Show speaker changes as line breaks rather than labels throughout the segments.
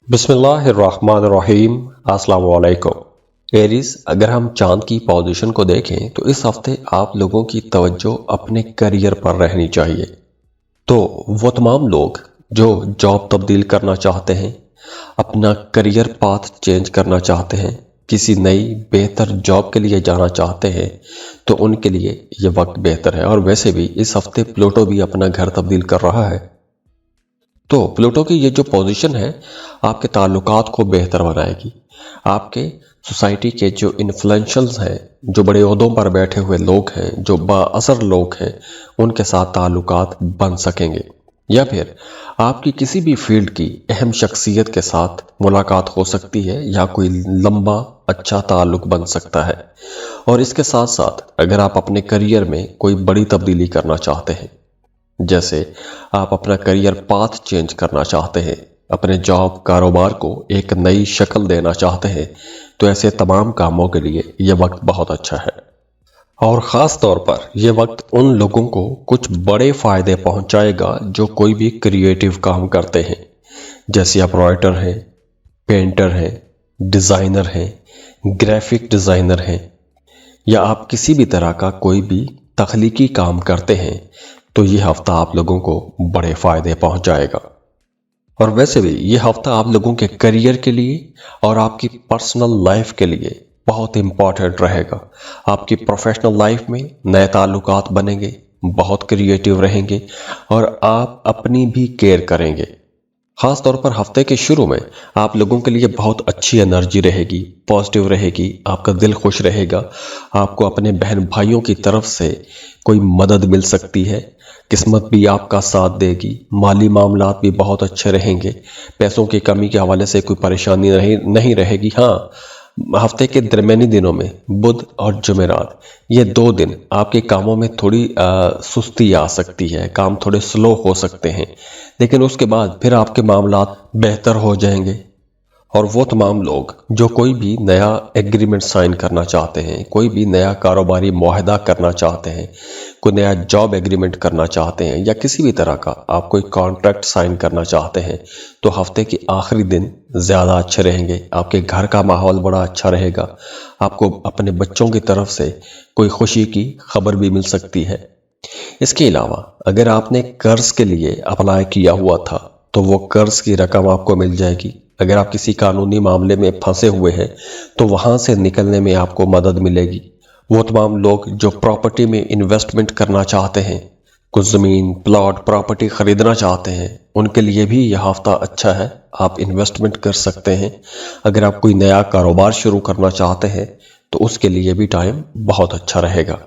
बिस्मिल्लाहिर्रहमानिर्रहीम। अस्सलाम वालेकुम। एरीज, अगर हम चांद की पोजीशन को देखें तो इस हफ्ते आप लोगों की तवज्जो अपने करियर पर रहनी चाहिए। तो वो तमाम लोग जो जॉब तब्दील करना चाहते हैं, अपना करियर पाथ चेंज करना चाहते हैं, किसी नई बेहतर जॉब के लिए जाना चाहते हैं, तो उनके लिए ये वक्त बेहतर है। और वैसे भी इस हफ्ते प्लूटो भी अपना घर तब्दील कर रहा है। तो प्लूटो की ये जो पोजीशन है आपके ताल्लुकात को बेहतर बनाएगी। आपके सोसाइटी के जो इन्फ्लुएंशियल्स हैं, जो बड़े ओहदों पर बैठे हुए लोग हैं, जो बाअसर लोग हैं, उनके साथ ताल्लुकात बन सकेंगे। या फिर आपकी किसी भी फील्ड की अहम शख्सियत के साथ मुलाकात हो सकती है या कोई लंबा अच्छा ताल्लुक बन सकता है। और इसके साथ साथ अगर आप अपने करियर में कोई बड़ी तब्दीली करना चाहते हैं, जैसे आप अपना करियर पाथ चेंज करना चाहते हैं, अपने जॉब कारोबार को एक नई शक्ल देना चाहते हैं, तो ऐसे तमाम कामों के लिए यह वक्त बहुत अच्छा है। और ख़ास तौर पर यह वक्त उन लोगों को कुछ बड़े फ़ायदे पहुंचाएगा जो कोई भी क्रिएटिव काम करते हैं, जैसे आप राइटर हैं, पेंटर हैं, डिज़ाइनर हैं, ग्राफिक डिज़ाइनर हैं, या आप किसी भी तरह का कोई भी तख्लीकी काम करते हैं, तो ये हफ्ता आप लोगों को बड़े फ़ायदे पहुंचाएगा। और वैसे भी ये हफ्ता आप लोगों के करियर के लिए और आपकी पर्सनल लाइफ के लिए बहुत इम्पॉर्टेंट रहेगा। आपकी प्रोफेशनल लाइफ में नए ताल्लुकात बनेंगे, बहुत क्रिएटिव रहेंगे और आप अपनी भी केयर करेंगे। ख़ास तौर पर हफ्ते के शुरू में आप लोगों के लिए बहुत अच्छी एनर्जी रहेगी, पॉजिटिव रहेगी, आपका दिल खुश रहेगा। आपको अपने बहन भाइयों की तरफ से कोई मदद मिल सकती है, किस्मत भी आपका साथ देगी, माली मामलात भी बहुत अच्छे रहेंगे, पैसों की कमी के हवाले से कोई परेशानी नहीं रहेगी। हाँ, हफ्ते के दरमियानी दिनों में बुध और जुमेरात, ये 2 दिन आपके कामों में थोड़ी सुस्ती आ सकती है, काम थोड़े स्लो हो सकते हैं, लेकिन उसके बाद फिर आपके मामलात बेहतर हो जाएंगे। और वो तमाम लोग जो कोई भी नया एग्रीमेंट साइन करना चाहते हैं, कोई भी नया कारोबारी मुआहदा करना चाहते हैं, कोई नया जॉब एग्रीमेंट करना चाहते हैं, या किसी भी तरह का आप कोई कॉन्ट्रैक्ट साइन करना चाहते हैं, तो हफ्ते के आखिरी दिन ज़्यादा अच्छे रहेंगे। आपके घर का माहौल बड़ा अच्छा रहेगा। आपको अपने बच्चों की तरफ से कोई खुशी की खबर भी मिल सकती है। इसके अलावा अगर आपने कर्ज के लिए अप्लाई किया हुआ था, तो वो कर्ज की रकम आपको मिल जाएगी। अगर आप किसी कानूनी मामले में फंसे हुए हैं, तो वहां से निकलने में आपको मदद मिलेगी। वो तमाम लोग जो प्रॉपर्टी में इन्वेस्टमेंट करना चाहते हैं, कुछ ज़मीन प्लॉट प्रॉपर्टी खरीदना चाहते हैं, उनके लिए भी यह हफ्ता अच्छा है। आप इन्वेस्टमेंट कर सकते हैं। अगर आप कोई नया कारोबार शुरू करना चाहते हैं, तो उसके लिए भी टाइम बहुत अच्छा रहेगा।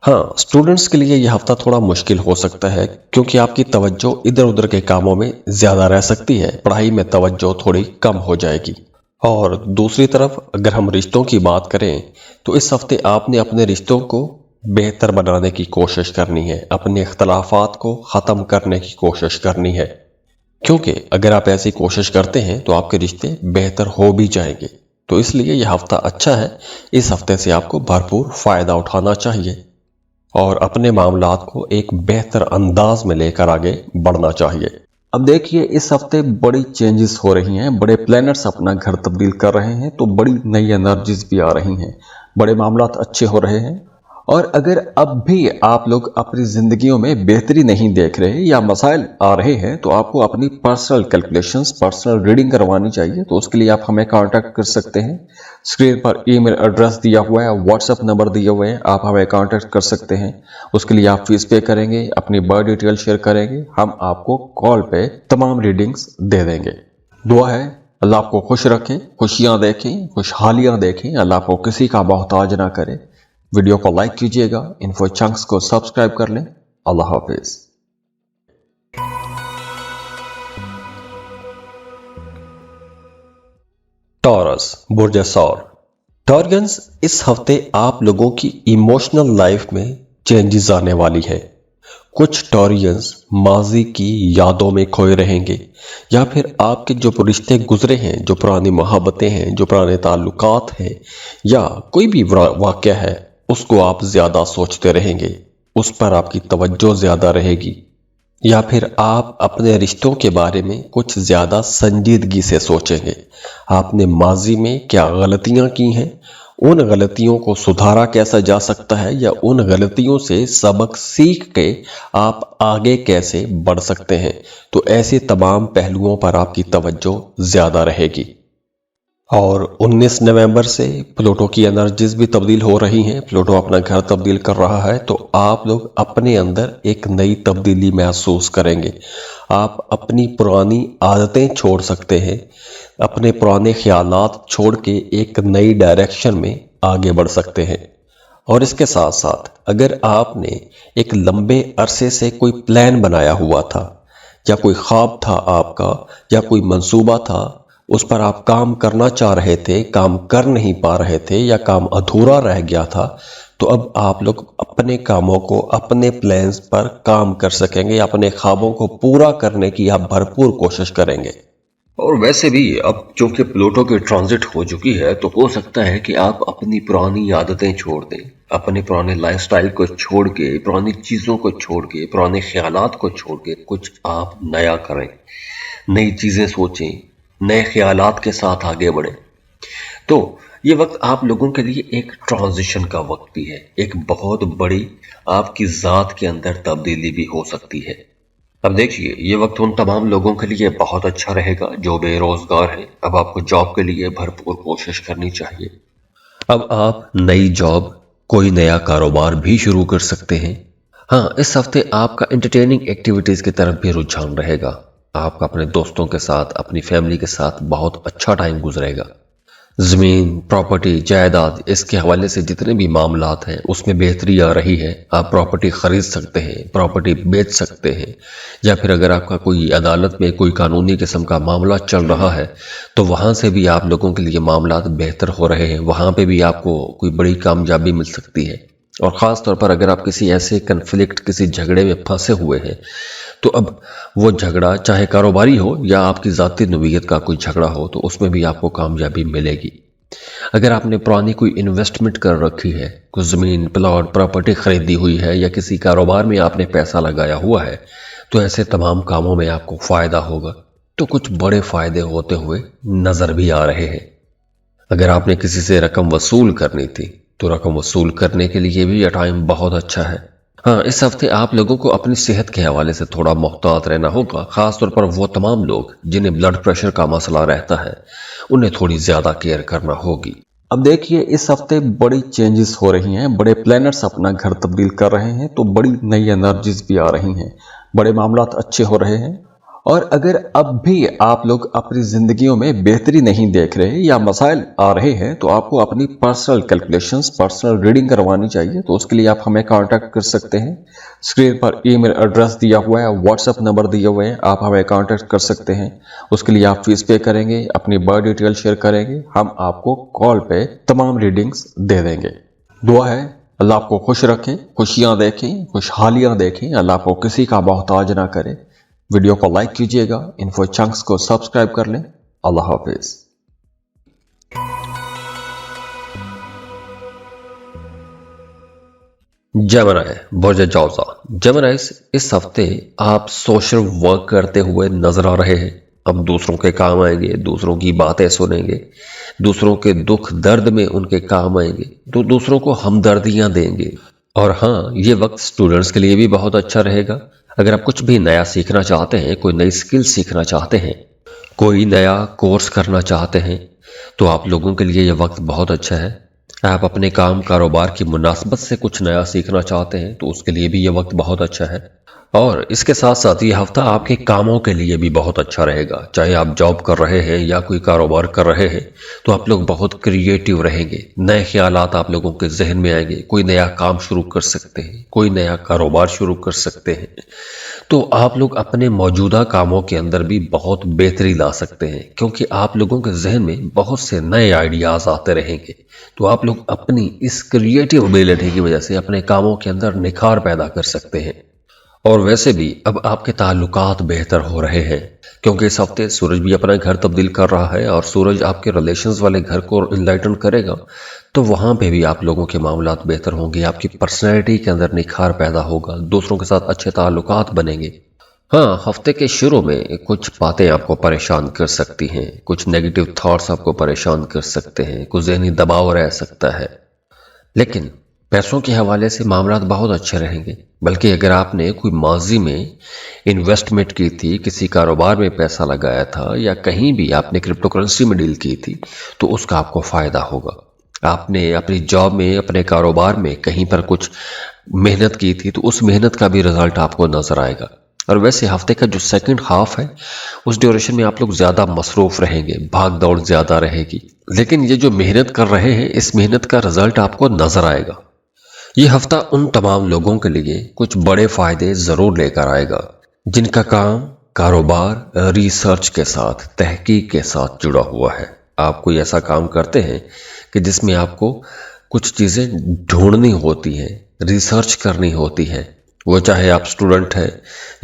हाँ, स्टूडेंट्स के लिए यह हफ्ता थोड़ा मुश्किल हो सकता है, क्योंकि आपकी तवज्जो इधर उधर के कामों में ज़्यादा रह सकती है, पढ़ाई में तवज्जो थोड़ी कम हो जाएगी। और दूसरी तरफ अगर हम रिश्तों की बात करें, तो इस हफ्ते आपने अपने रिश्तों को बेहतर बनाने की कोशिश करनी है, अपने इख्तलाफात को ख़त्म करने की कोशिश करनी है, क्योंकि अगर आप ऐसी कोशिश करते हैं तो आपके रिश्ते बेहतर हो भी जाएंगे। तो इसलिए यह हफ्ता अच्छा है। इस हफ्ते से आपको भरपूर फ़ायदा उठाना चाहिए और अपने मामलात को एक बेहतर अंदाज में लेकर आगे बढ़ना चाहिए। अब देखिए, इस हफ्ते बड़ी चेंजेस हो रही हैं, बड़े प्लैनेट्स अपना घर तब्दील कर रहे हैं, तो बड़ी नई एनर्जीज भी आ रही हैं, बड़े मामलात अच्छे हो रहे हैं। और अगर अब भी आप लोग अपनी जिंदगियों में बेहतरी नहीं देख रहे या मसाइल आ रहे हैं, तो आपको अपनी पर्सनल कैलकुलेशंस, पर्सनल रीडिंग करवानी चाहिए। तो उसके लिए आप हमें कांटेक्ट कर सकते हैं। स्क्रीन पर ईमेल एड्रेस दिया हुआ है, व्हाट्सएप नंबर दिए हुए हैं, आप हमें कांटेक्ट कर सकते हैं। उसके लिए आप फीस पे करेंगे, अपनी बर्थ डिटेल शेयर करेंगे, हम आपको कॉल पे तमाम रीडिंग्स दे देंगे। दुआ है अल्लाह आपको खुश रखे, खुशियां देखें, खुशहालियां देखें, अल्लाह आपको किसी का मोहताज ना करे। वीडियो को लाइक कीजिएगा, इन्फो चंक्स को सब्सक्राइब कर लें। अल्लाह हाफिज। टॉरस, बुर्ज सौर। टॉरियंस, इस हफ्ते आप लोगों की इमोशनल लाइफ में चेंजेस आने वाली है। कुछ टॉरियंस माजी की यादों में खोए रहेंगे, या फिर आपके जो रिश्ते गुजरे हैं, जो पुरानी मोहब्बतें हैं, जो पुराने ताल्लुकात हैं, या कोई भी वाक़या है, उसको आप ज़्यादा सोचते रहेंगे, उस पर आपकी तवज्जो ज़्यादा रहेगी। یا پھر آپ اپنے رشتوں کے بارے میں کچھ زیادہ سنجیدگی سے سوچیں گے۔ آپ نے ماضی میں کیا غلطیاں کی ہیں، ان غلطیوں کو سدھارا کیسا جا سکتا ہے، یا ان غلطیوں سے سبق سیکھ کے آپ آگے کیسے بڑھ سکتے ہیں۔ تو ایسے تمام پہلوؤں پر آپ کی توجہ زیادہ رہے گی۔ اور 19 نومبر سے پلوٹو کی انرجیز بھی تبدیل ہو رہی ہیں، پلوٹو اپنا گھر تبدیل کر رہا ہے، تو آپ لوگ اپنے اندر ایک نئی تبدیلی محسوس کریں گے۔ آپ اپنی پرانی عادتیں چھوڑ سکتے ہیں، اپنے پرانے خیالات چھوڑ کے ایک نئی ڈائریکشن میں آگے بڑھ سکتے ہیں۔ اور اس کے ساتھ ساتھ اگر آپ نے ایک لمبے عرصے سے کوئی پلان بنایا ہوا تھا، یا کوئی خواب تھا آپ کا، یا کوئی منصوبہ تھا، اس پر آپ کام کرنا چاہ رہے تھے، کام کر نہیں پا رہے تھے، یا کام ادھورا رہ گیا تھا، تو اب آپ لوگ اپنے کاموں کو، اپنے پلانز پر کام کر سکیں گے، اپنے خوابوں کو پورا کرنے کی آپ بھرپور کوشش کریں گے۔ اور ویسے بھی اب چونکہ پلوٹو کی ٹرانزٹ ہو چکی ہے، تو ہو سکتا ہے کہ آپ اپنی پرانی عادتیں چھوڑ دیں، اپنے پرانے لائف سٹائل کو چھوڑ کے، پرانی چیزوں کو چھوڑ کے، پرانے خیالات کو چھوڑ کے کچھ آپ نیا کریں، نئی چیزیں سوچیں، نئے خیالات کے ساتھ آگے بڑھیں۔ تو یہ وقت آپ لوگوں کے لیے ایک ٹرانزیشن کا وقت بھی ہے، ایک بہت بڑی آپ کی ذات کے اندر تبدیلی بھی ہو سکتی ہے۔ اب دیکھیے، یہ وقت ان تمام لوگوں کے لیے بہت اچھا رہے گا جو بے روزگار ہیں۔ اب آپ کو جاب کے لیے بھرپور کوشش کرنی چاہیے۔ اب آپ نئی جاب، کوئی نیا کاروبار بھی شروع کر سکتے ہیں۔ ہاں، اس ہفتے آپ کا انٹرٹیننگ ایکٹیویٹیز کی طرف بھی رجحان رہے گا۔ آپ کا اپنے دوستوں کے ساتھ، اپنی فیملی کے ساتھ بہت اچھا ٹائم گزرے گا۔ زمین، پراپرٹی، جائیداد، اس کے حوالے سے جتنے بھی معاملات ہیں اس میں بہتری آ رہی ہے۔ آپ پراپرٹی خرید سکتے ہیں، پراپرٹی بیچ سکتے ہیں، یا پھر اگر آپ کا کوئی عدالت میں کوئی قانونی قسم کا معاملہ چل رہا ہے تو وہاں سے بھی آپ لوگوں کے لیے معاملات بہتر ہو رہے ہیں، وہاں پہ بھی آپ کو کوئی بڑی کامیابی مل سکتی ہے۔ اور خاص طور پر اگر آپ کسی ایسے کنفلکٹ، کسی جھگڑے میں پھنسے ہوئے ہیں، تو اب وہ جھگڑا چاہے کاروباری ہو یا آپ کی ذاتی نوعیت کا کوئی جھگڑا ہو، تو اس میں بھی آپ کو کامیابی ملے گی۔ اگر آپ نے پرانی کوئی انویسٹمنٹ کر رکھی ہے، کوئی زمین، پلاٹ، پراپرٹی خریدی ہوئی ہے، یا کسی کاروبار میں آپ نے پیسہ لگایا ہوا ہے، تو ایسے تمام کاموں میں آپ کو فائدہ ہوگا۔ تو کچھ بڑے فائدے ہوتے ہوئے نظر بھی آ رہے ہیں۔ اگر آپ نے کسی سے رقم وصول کرنی تھی تو رقم وصول کرنے کے لیے بھی یہ ٹائم بہت اچھا ہے۔ ہاں، اس ہفتے آپ لوگوں کو اپنی صحت کے حوالے سے تھوڑا محتاط رہنا ہوگا، خاص طور پر وہ تمام لوگ جنہیں بلڈ پریشر کا مسئلہ رہتا ہے، انہیں تھوڑی زیادہ کیئر کرنا ہوگی۔ اب دیکھیے، اس ہفتے بڑی چینجز ہو رہی ہیں، بڑے پلانٹس اپنا گھر تبدیل کر رہے ہیں، تو بڑی نئی انرجیز بھی آ رہی ہیں، بڑے معاملات اچھے ہو رہے ہیں۔ اور اگر اب بھی آپ لوگ اپنی زندگیوں میں بہتری نہیں دیکھ رہے یا مسائل آ رہے ہیں، تو آپ کو اپنی پرسنل کیلکولیشنز، پرسنل ریڈنگ کروانی چاہیے۔ تو اس کے لیے آپ ہمیں کانٹیکٹ کر سکتے ہیں۔ اسکرین پر ای میل ایڈریس دیا ہوا ہے، واٹس ایپ نمبر دیے ہوئے ہیں، آپ ہمیں کانٹیکٹ کر سکتے ہیں۔ اس کے لیے آپ فیس پے کریں گے، اپنی برتھ ڈیٹیل شیئر کریں گے، ہم آپ کو کال پہ تمام ریڈنگز دے دیں گے۔ دعا ہے اللہ آپ کو خوش رکھے، خوشیاں دیکھیں، خوشحالیاں دیکھیں، اللہ آپ کو کسی کا محتاج نہ کرے۔ ویڈیو کو لائک کیجئے گا، انفو چنکس کو سبسکرائب کر لیں۔ اللہ حافظ۔ جیمنائی، برج جوزا۔ جیمنائیز، اس ہفتے آپ سوشل ورک کرتے ہوئے نظر آ رہے ہیں۔ اب دوسروں کے کام آئیں گے، دوسروں کی باتیں سنیں گے، دوسروں کے دکھ درد میں ان کے کام آئیں گے، تو دوسروں کو ہمدردیاں دیں گے۔ اور ہاں، یہ وقت سٹوڈنٹس کے لیے بھی بہت اچھا رہے گا۔ اگر آپ کچھ بھی نیا سیکھنا چاہتے ہیں، کوئی نئی سکل سیکھنا چاہتے ہیں، کوئی نیا کورس کرنا چاہتے ہیں، تو آپ لوگوں کے لیے یہ وقت بہت اچھا ہے۔ آپ اپنے کام کاروبار کی مناسبت سے کچھ نیا سیکھنا چاہتے ہیں تو اس کے لیے بھی یہ وقت بہت اچھا ہے۔ اور اس کے ساتھ ساتھ یہ ہفتہ آپ کے کاموں کے لیے بھی بہت اچھا رہے گا، چاہے آپ جاب کر رہے ہیں یا کوئی کاروبار کر رہے ہیں، تو آپ لوگ بہت کریٹیو رہیں گے، نئے خیالات آپ لوگوں کے ذہن میں آئیں گے، کوئی نیا کام شروع کر سکتے ہیں، کوئی نیا کاروبار شروع کر سکتے ہیں۔ تو آپ لوگ اپنے موجودہ کاموں کے اندر بھی بہت بہتری لا سکتے ہیں، کیونکہ آپ لوگوں کے ذہن میں بہت سے نئے آئیڈیاز آتے رہیں گے۔ تو آپ لوگ اپنی اس کریٹیو ایبیلٹی کی وجہ سے اپنے کاموں کے اندر نکھار پیدا کر سکتے ہیں۔ اور ویسے بھی اب آپ کے تعلقات بہتر ہو رہے ہیں، کیونکہ اس ہفتے سورج بھی اپنا گھر تبدیل کر رہا ہے، اور سورج آپ کے ریلیشنز والے گھر کو انلائٹن کرے گا، تو وہاں پہ بھی آپ لوگوں کے معاملات بہتر ہوں گے، آپ کی پرسنالٹی کے اندر نکھار پیدا ہوگا، دوسروں کے ساتھ اچھے تعلقات بنیں گے۔ हाँ, हफ्ते के शुरू में कुछ बातें आपको परेशान कर सकती हैं, कुछ नेगेटिव थॉट्स आपको परेशान कर सकते हैं, कुछ ज़हनी दबाव रह सकता है। लेकिन पैसों के हवाले से मामलात बहुत अच्छे रहेंगे। बल्कि अगर आपने कोई माजी में इन्वेस्टमेंट की थी, किसी कारोबार में पैसा लगाया था या कहीं भी आपने क्रिप्टो करेंसी में डील की थी, तो उसका आपको फ़ायदा होगा। आपने अपनी जॉब में, अपने कारोबार में कहीं पर कुछ मेहनत की थी, तो उस मेहनत का भी रिजल्ट आपको नजर आएगा। और वैसे हफ्ते का जो सेकंड हाफ है, उस ड्यूरेशन में आप लोग ज़्यादा मसरूफ रहेंगे, भाग दौड़ ज़्यादा रहेगी। लेकिन ये जो मेहनत कर रहे हैं, इस मेहनत का रिजल्ट आपको नजर आएगा। ये हफ्ता उन तमाम लोगों के लिए कुछ बड़े फायदे ज़रूर लेकर आएगा जिनका काम कारोबार, रिसर्च के साथ, तहकीक के साथ जुड़ा हुआ है। आप कोई ऐसा काम करते हैं कि जिसमें आपको कुछ चीज़ें ढूंढनी होती हैं, रिसर्च करनी होती है। वो चाहे आप स्टूडेंट हैं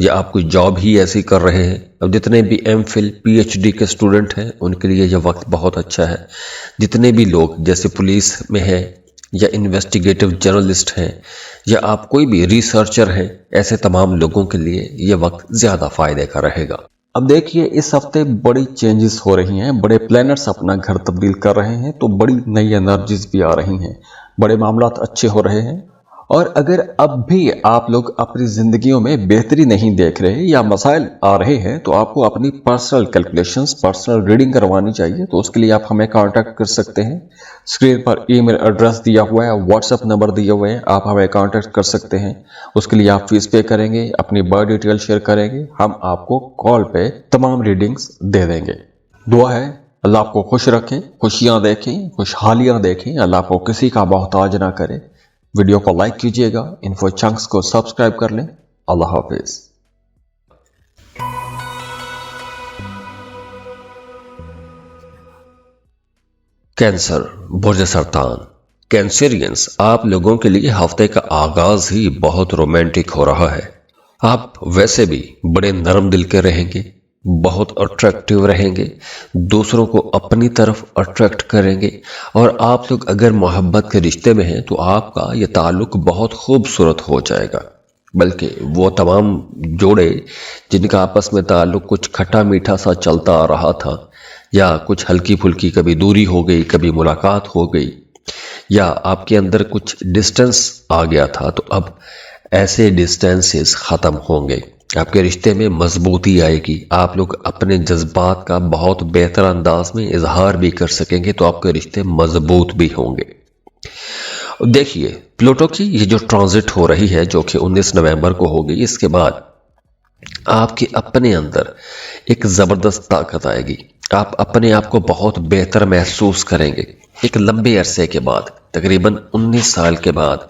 या आप कोई जॉब ही ऐसी कर रहे हैं। अब जितने भी एमफिल, पीएचडी के स्टूडेंट हैं, उनके लिए यह वक्त बहुत अच्छा है। जितने भी लोग जैसे पुलिस में हैं या इन्वेस्टिगेटिव जर्नलिस्ट हैं या आप कोई भी रिसर्चर हैं, ऐसे तमाम लोगों के लिए ये वक्त ज़्यादा फायदे का रहेगा। अब देखिए, इस हफ्ते बड़ी चेंजेस हो रही हैं, बड़े प्लैनेट्स अपना घर तब्दील कर रहे हैं, तो बड़ी नई एनर्जीज भी आ रही हैं, बड़े मामलात अच्छे हो रहे हैं। और अगर अब भी आप लोग अपनी जिंदगियों में बेहतरी नहीं देख रहे या मसाइल आ रहे हैं, तो आपको अपनी पर्सनल कैलकुलेशंस, पर्सनल रीडिंग करवानी चाहिए। तो उसके लिए आप हमें कांटेक्ट कर सकते हैं। स्क्रीन पर ईमेल एड्रेस दिया हुआ है, व्हाट्सएप नंबर दिए हुए हैं, आप हमें कांटेक्ट कर सकते हैं। उसके लिए आप फीस पे करेंगे, अपनी बर्थ डिटेल शेयर करेंगे, हम आपको कॉल पे तमाम रीडिंग्स दे देंगे। दुआ है अल्लाह आपको खुश रखे, खुशियां देखें, खुशहालियां देखें, अल्लाह आपको किसी का मोहताज ना करे। वीडियो को लाइक कीजिएगा, इन्फो चंक्स को सब्सक्राइब कर लें। अल्लाह हाफिज। कैंसर, बुर्ज सरतान। कैंसरियंस, आप लोगों के लिए हफ्ते का आगाज ही बहुत रोमांटिक हो रहा है। आप वैसे भी बड़े नरम दिल के रहेंगे, बहुत अट्रैक्टिव रहेंगे, दूसरों को अपनी तरफ अट्रैक्ट करेंगे। और आप लोग अगर मोहब्बत के रिश्ते में हैं, तो आपका ये ताल्लुक बहुत खूबसूरत हो जाएगा। बल्कि वो तमाम जोड़े जिनका आपस में ताल्लुक कुछ खट्टा मीठा सा चलता आ रहा था, या कुछ हल्की फुल्की कभी दूरी हो गई, कभी मुलाकात हो गई, या आपके अंदर कुछ डिस्टेंस आ गया था, तो अब ऐसे डिस्टेंसेस ख़त्म होंगे। आपके रिश्ते में मजबूती आएगी। आप लोग अपने जज्बात का बहुत बेहतर अंदाज में इजहार भी कर सकेंगे, तो आपके रिश्ते मजबूत भी होंगे। देखिए, प्लूटो की ये जो ट्रांजिट हो रही है, जो कि 19 नवंबर को होगी, इसके बाद आपके अपने अंदर एक ज़बरदस्त ताकत आएगी। आप अपने आप को बहुत बेहतर महसूस करेंगे। एक लंबे अरसे के बाद, तकरीबन 19 साल के बाद,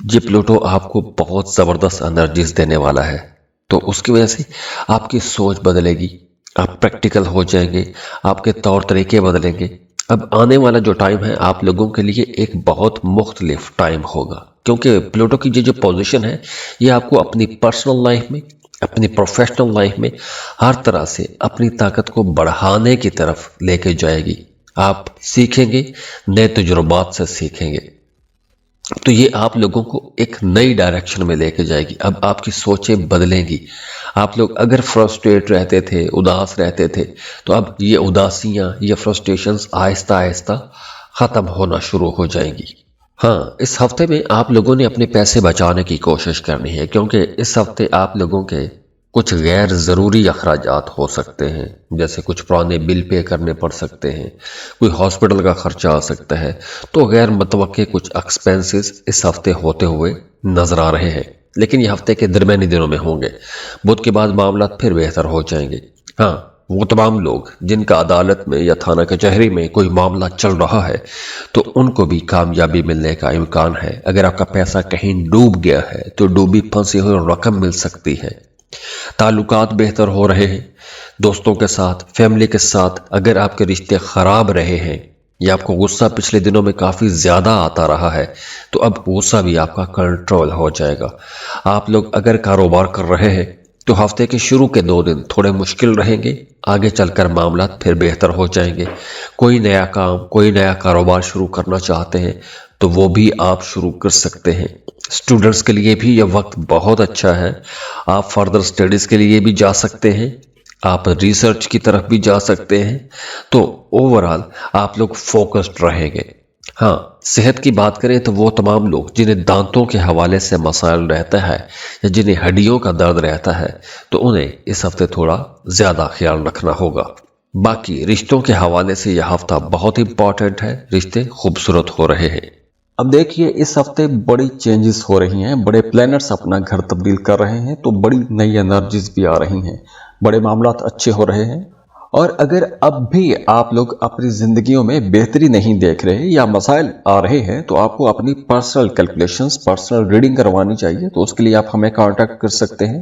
ये प्लूटो आपको बहुत ज़बरदस्त एनर्जीज देने वाला है। तो उसकी वजह से आपकी सोच बदलेगी, आप प्रैक्टिकल हो जाएंगे, आपके तौर तरीके बदलेंगे। अब आने वाला जो टाइम है, आप लोगों के लिए एक बहुत मुख्तलिफ टाइम होगा, क्योंकि प्लूटो की जो पोजीशन है, ये आपको अपनी पर्सनल लाइफ में, अपनी प्रोफेशनल लाइफ में हर तरह से अपनी ताकत को बढ़ाने की तरफ लेके जाएगी। आप सीखेंगे, नए तजुर्बात से सीखेंगे, तो ये आप लोगों को एक नई डायरेक्शन में लेके जाएगी। अब आपकी सोचें बदलेंगी। आप लोग अगर फ्रस्ट्रेट रहते थे, उदास रहते थे, तो अब ये उदासियां, ये फ्रस्ट्रेशंस आहिस्ता आहिस्ता ख़त्म होना शुरू हो जाएंगी। हाँ, इस हफ्ते में आप लोगों ने अपने पैसे बचाने की कोशिश करनी है, क्योंकि इस हफ्ते आप लोगों के कुछ गैर ज़रूरी अखराजात हो सकते हैं, जैसे कुछ पुराने बिल पे करने पड़ सकते हैं, कोई हॉस्पिटल का खर्चा आ सकता है। तो गैर मुतवक्के कुछ एक्सपेंसेस इस हफ्ते होते हुए नजर आ रहे हैं, लेकिन ये हफ्ते के दरमियानी दिनों में होंगे। बुध के बाद मामला फिर बेहतर हो जाएंगे। हाँ, वो तमाम लोग जिनका अदालत में या थाना कचहरी में कोई मामला चल रहा है, तो उनको भी कामयाबी मिलने का इम्कान है। अगर आपका पैसा कहीं डूब गया है, तो डूबी फंसी हुई रकम मिल सकती है। ताल्लुकात बेहतर हो रहे हैं दोस्तों के साथ, फैमिली के साथ। अगर आपके रिश्ते खराब रहे हैं या आपको गुस्सा पिछले दिनों में काफ़ी ज़्यादा आता रहा है, तो अब गुस्सा भी आपका कंट्रोल हो जाएगा। आप लोग अगर कारोबार कर रहे हैं, तो हफ्ते के शुरू के 2 दिन थोड़े मुश्किल रहेंगे, आगे चलकर मामला फिर बेहतर हो जाएंगे। कोई नया काम, कोई नया कारोबार शुरू करना चाहते हैं, तो वो भी आप शुरू कर सकते हैं। स्टूडेंट्स के लिए भी यह वक्त बहुत अच्छा है। आप फर्दर स्टडीज़ के लिए भी जा सकते हैं, आप रिसर्च की तरफ भी जा सकते हैं। तो ओवरऑल आप लोग फोकस्ड रहेंगे। हाँ, सेहत की बात करें तो वो तमाम लोग जिन्हें दांतों के हवाले से मसाइल रहता है या जिन्हें हड्डियों का दर्द रहता है, तो उन्हें इस हफ्ते थोड़ा ज़्यादा ख्याल रखना होगा। बाकी रिश्तों के हवाले से यह हफ्ता बहुत इंपॉर्टेंट है, रिश्ते खूबसूरत हो रहे हैं। अब देखिए, इस हफ्ते बड़ी चेंजेस हो रही हैं, बड़े प्लैनेट्स अपना घर तब्दील कर रहे हैं, तो बड़ी नई एनर्जीज भी आ रही हैं, बड़े मामलात अच्छे हो रहे हैं। और अगर अब भी आप लोग अपनी जिंदगियों में बेहतरी नहीं देख रहे या मसाइल आ रहे हैं, तो आपको अपनी पर्सनल कैलकुलेशंस, पर्सनल रीडिंग करवानी चाहिए। तो उसके लिए आप हमें कांटेक्ट कर सकते हैं।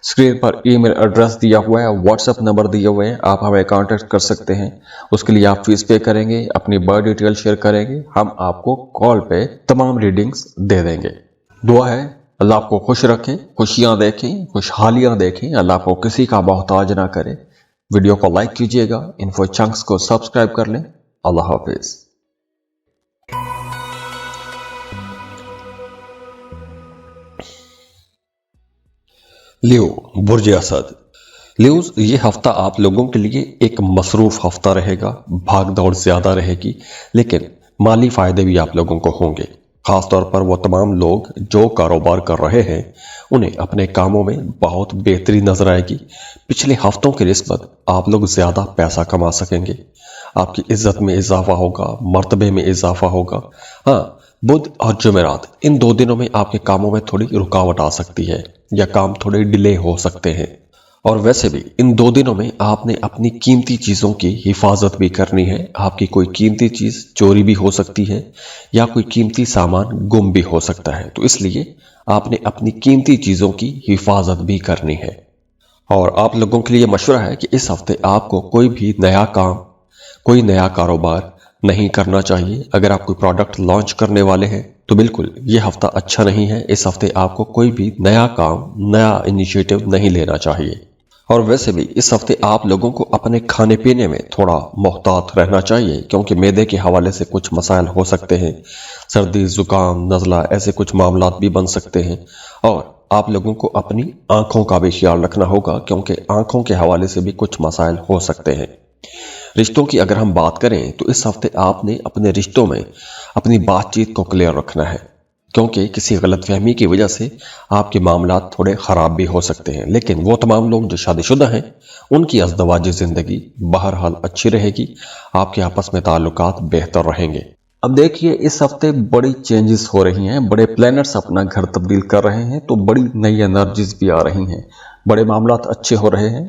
स्क्रीन पर ईमेल एड्रेस दिया हुआ है, व्हाट्सएप नंबर दिए हुए हैं, आप हमें कांटेक्ट कर सकते हैं। उसके लिए आप फीस पे करेंगे, अपनी बर्थ डिटेल शेयर करेंगे, हम आपको कॉल पे तमाम रीडिंग्स दे देंगे। दुआ है अल्लाह आपको खुश रखे, खुशियां देखें, खुशहालियां देखें, अल्लाह आपको किसी का मोहताज ना करे। वीडियो को लाइक कीजिएगा, इन्फो चंक्स को सब्सक्राइब कर लें। अल्लाह हाफिज। लियो, बुर्ज असद। लियोज, ये हफ्ता आप लोगों के लिए एक मसरूफ हफ्ता रहेगा, भाग दौड़ ज्यादा रहेगी, लेकिन माली फायदे भी आप लोगों को होंगे। खासतौर पर वो तमाम लोग जो कारोबार कर रहे हैं, उन्हें अपने कामों में बहुत बेहतरी नजर आएगी। पिछले हफ्तों की निस्बत आप लोग ज्यादा पैसा कमा सकेंगे, आपकी इज्जत में इजाफा होगा, मर्तबे में इजाफा होगा। हाँ, बुध और जुमेरात, इन 2 दिनों में आपके कामों में थोड़ी रुकावट आ सकती है या काम थोड़े डिले हो सकते हैं। और वैसे भी इन 2 दिनों में आपने अपनी कीमती चीज़ों की हिफाजत भी करनी है। आपकी कोई कीमती चीज़ चोरी भी हो सकती है या कोई कीमती सामान गुम भी हो सकता है, तो इसलिए आपने अपनी कीमती चीज़ों की हिफाजत भी करनी है। और आप लोगों के लिए मशवरा है कि इस हफ्ते आपको कोई भी नया काम, कोई नया कारोबार नहीं करना चाहिए। अगर आप कोई प्रोडक्ट लॉन्च करने वाले हैं तो बिल्कुल ये हफ्ता अच्छा नहीं है। इस हफ्ते आपको कोई भी नया काम, नया इनिशिएटिव नहीं लेना चाहिए। और वैसे भी इस हफ्ते आप लोगों को अपने खाने पीने में थोड़ा मोहतात रहना चाहिए, क्योंकि मैदे के हवाले से कुछ मसाइल हो सकते हैं। सर्दी, जुकाम, नज़ला, ऐसे कुछ मामलात भी बन सकते हैं। और आप लोगों को अपनी आंखों का भी ख्याल रखना होगा, क्योंकि आंखों के हवाले से भी कुछ मसाइल हो सकते हैं। रिश्तों की अगर हम बात करें तो इस हफ्ते आपने अपने रिश्तों में अपनी बातचीत को क्लियर रखना है, क्योंकि किसी गलतफहमी की वजह से आपके मामलात थोड़े ख़राब भी हो सकते हैं। लेकिन वो तमाम लोग जो शादीशुदा हैं, उनकी अज़दवाजी ज़िंदगी बहरहाल अच्छी रहेगी, आपके आपस में ताल्लुकात बेहतर रहेंगे। अब देखिए, इस हफ्ते बड़ी चेंजेस हो रही हैं, बड़े प्लैनेट्स अपना घर तब्दील कर रहे हैं, तो बड़ी नई एनर्जीज भी आ रही हैं, बड़े मामलात अच्छे हो रहे हैं।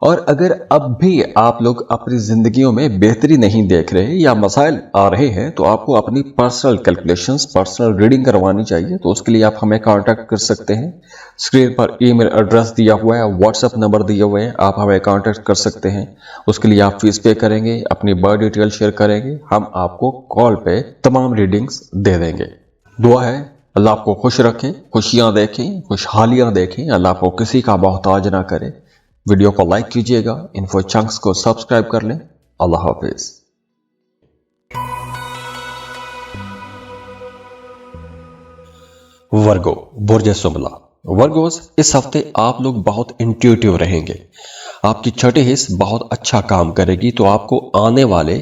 और अगर अब भी आप लोग अपनी जिंदगियों में बेहतरी नहीं देख रहे या मसाइल आ रहे हैं, तो आपको अपनी पर्सनल कैलकुलेशंस, पर्सनल रीडिंग करवानी चाहिए। तो उसके लिए आप हमें कांटेक्ट कर सकते हैं। स्क्रीन पर ईमेल एड्रेस दिया हुआ है, व्हाट्सएप नंबर दिए हुए हैं, आप हमें कांटेक्ट कर सकते हैं। उसके लिए आप फीस पे करेंगे, अपनी बर्थ डिटेल शेयर करेंगे, हम आपको कॉल पे तमाम रीडिंग्स दे देंगे। दुआ है अल्लाह आपको खुश रखे, खुशियां देखें, खुशहालियां देखें, अल्लाह आपको किसी का मोहताज ना करे। वीडियो को लाइक कीजिएगा, इन्फो चंक्स को सब्सक्राइब कर लें। अल्लाह हाफिज। वर्गो, बुर्ज सुमला। वर्गोस, इस हफ्ते आप लोग बहुत इंट्यूटिव रहेंगे, आपकी छठी हिस्स बहुत अच्छा काम करेगी। तो आपको आने वाले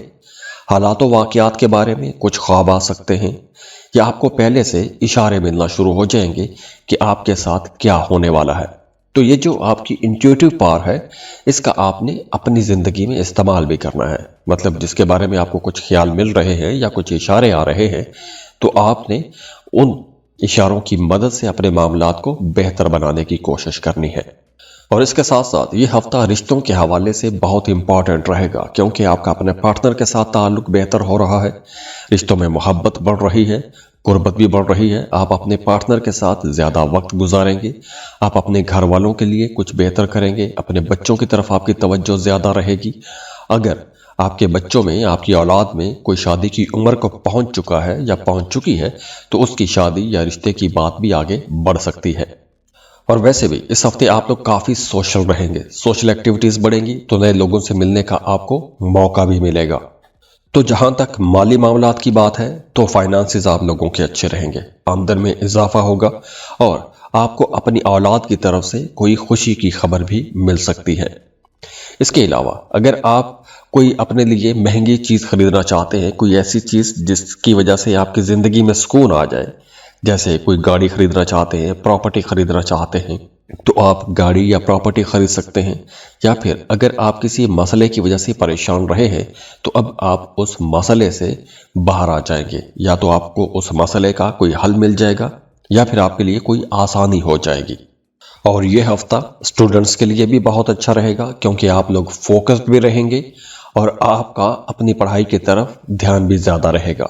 हालातों वाकयात के बारे में कुछ ख्वाब आ सकते हैं, या आपको पहले से इशारे मिलना शुरू हो जाएंगे कि आपके साथ क्या होने वाला है। तो ये जो आपकी इंट्यूटिव पावर है, इसका आपने अपनी ज़िंदगी में इस्तेमाल भी करना है। मतलब जिसके बारे में आपको कुछ ख्याल मिल रहे हैं या कुछ इशारे आ रहे हैं, तो आपने उन इशारों की मदद से अपने मामलात को बेहतर बनाने की कोशिश करनी है। और इसके साथ साथ ये हफ्ता रिश्तों के हवाले से बहुत इंपॉर्टेंट रहेगा, क्योंकि आपका अपने पार्टनर के साथ ताल्लुक बेहतर हो रहा है, रिश्तों में मोहब्बत बढ़ रही है, गुर्बत भी बढ़ रही है। आप अपने पार्टनर के साथ ज़्यादा वक्त गुजारेंगे, आप अपने घर वालों के लिए कुछ बेहतर करेंगे, अपने बच्चों की तरफ आपकी तवज्जो ज़्यादा रहेगी। अगर आपके बच्चों में, आपकी औलाद में कोई शादी की उम्र को पहुंच चुका है या पहुंच चुकी है, तो उसकी शादी या रिश्ते की बात भी आगे बढ़ सकती है। और वैसे भी इस हफ्ते आप लोग काफ़ी सोशल रहेंगे, सोशल एक्टिविटीज़ बढ़ेंगी, तो नए लोगों से मिलने का आपको मौका भी मिलेगा। तो जहां तक माली मामलात की बात है तो फाइनेंसेस आप लोगों के अच्छे रहेंगे, आमदन में इजाफा होगा और आपको अपनी औलाद की तरफ से कोई खुशी की खबर भी मिल सकती है। इसके अलावा अगर आप कोई अपने लिए महंगी चीज खरीदना चाहते हैं, कोई ऐसी चीज जिसकी वजह से आपकी जिंदगी में सुकून आ जाए, जैसे कोई गाड़ी खरीदना चाहते हैं, प्रॉपर्टी खरीदना चाहते हैं, तो आप गाड़ी या प्रॉपर्टी खरीद सकते हैं। या फिर अगर आप किसी मसले की वजह से परेशान रहे हैं तो अब आप उस मसले से बाहर आ जाएंगे, या तो आपको उस मसले का कोई हल मिल जाएगा या फिर आपके लिए कोई आसानी हो जाएगी। और ये हफ्ता स्टूडेंट्स के लिए भी बहुत अच्छा रहेगा क्योंकि आप लोग फोकस्ड भी रहेंगे और आपका अपनी पढ़ाई की तरफ ध्यान भी ज्यादा रहेगा।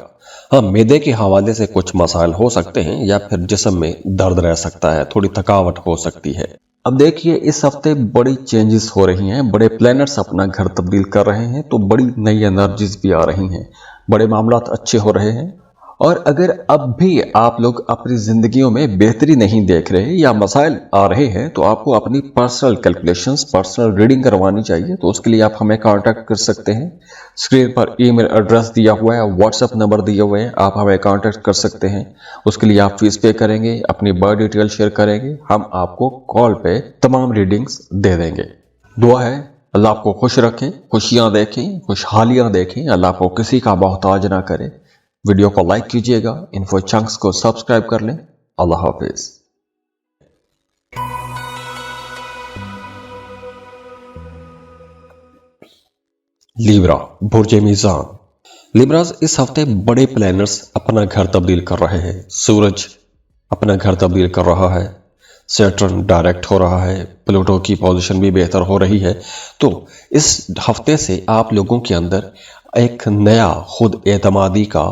हाँ, मैदे के हवाले से कुछ मसाइल हो सकते हैं या फिर जिस्म में दर्द रह सकता है, थोड़ी थकावट हो सकती है। अब देखिए, इस हफ्ते बड़ी चेंजेस हो रही हैं, बड़े प्लैनेट्स अपना घर तब्दील कर रहे हैं, तो बड़ी नई एनर्जीज भी आ रही हैं, बड़े मामलात अच्छे हो रहे हैं। और अगर अब भी आप लोग अपनी जिंदगियों में बेहतरी नहीं देख रहे या मसाइल आ रहे हैं तो आपको अपनी पर्सनल कैलकुलेशंस, पर्सनल रीडिंग करवानी चाहिए। तो उसके लिए आप हमें कांटेक्ट कर सकते हैं। स्क्रीन पर ईमेल एड्रेस दिया हुआ है, व्हाट्सएप नंबर दिए हुए हैं, आप हमें कांटेक्ट कर सकते हैं। उसके लिए आप फीस पे करेंगे, अपनी बर्थ डिटेल शेयर करेंगे, हम आपको कॉल पे तमाम रीडिंग्स दे देंगे। दुआ है अल्लाह आपको खुश रखे, खुशियां देखें, खुशहालियां देखें, अल्लाह आपको किसी का मोहताज ना करे। वीडियो को लाइक कीजिएगा, इन्फो चंक्स को सब्सक्राइब कर लें। अल्लाह हाफिज। लिब्रा, बुर्ज मीज़ान। लिब्राज, इस हफ्ते बड़े प्लानर्स अपना घर तब्दील कर रहे हैं। सूरज अपना घर तब्दील कर रहा है, सैटर्न डायरेक्ट हो रहा है, प्लूटो की पोजीशन भी बेहतर हो रही है। तो इस हफ्ते से आप लोगों के अंदर एक नया खुद एतमादी का,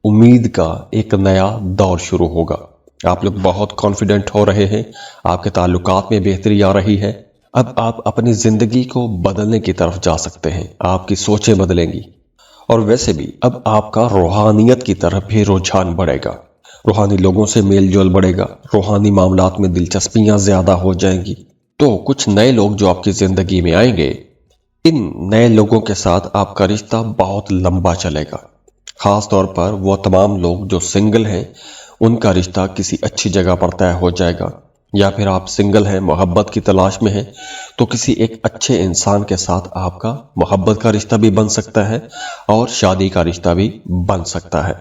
उम्मीद का एक नया दौर शुरू होगा। आप लोग बहुत कॉन्फिडेंट हो रहे हैं, आपके ताल्लुकात में बेहतरी आ रही है। अब आप अपनी जिंदगी को बदलने की तरफ जा सकते हैं, आपकी सोचें बदलेंगी। और वैसे भी अब आपका रूहानियत की तरफ भी रुझान बढ़ेगा, रूहानी लोगों से मेल जोल बढ़ेगा, रूहानी मामलात में दिलचस्पियां ज्यादा हो जाएंगी। तो कुछ नए लोग जो आपकी जिंदगी में आएंगे, इन नए लोगों के साथ आपका रिश्ता बहुत लंबा चलेगा। खास तौर पर वो तमाम लोग जो सिंगल हैं, उनका रिश्ता किसी अच्छी जगह पर तय हो जाएगा। या फिर आप सिंगल हैं, मोहब्बत की तलाश में हैं, तो किसी एक अच्छे इंसान के साथ आपका मोहब्बत का रिश्ता भी बन सकता है और शादी का रिश्ता भी बन सकता है।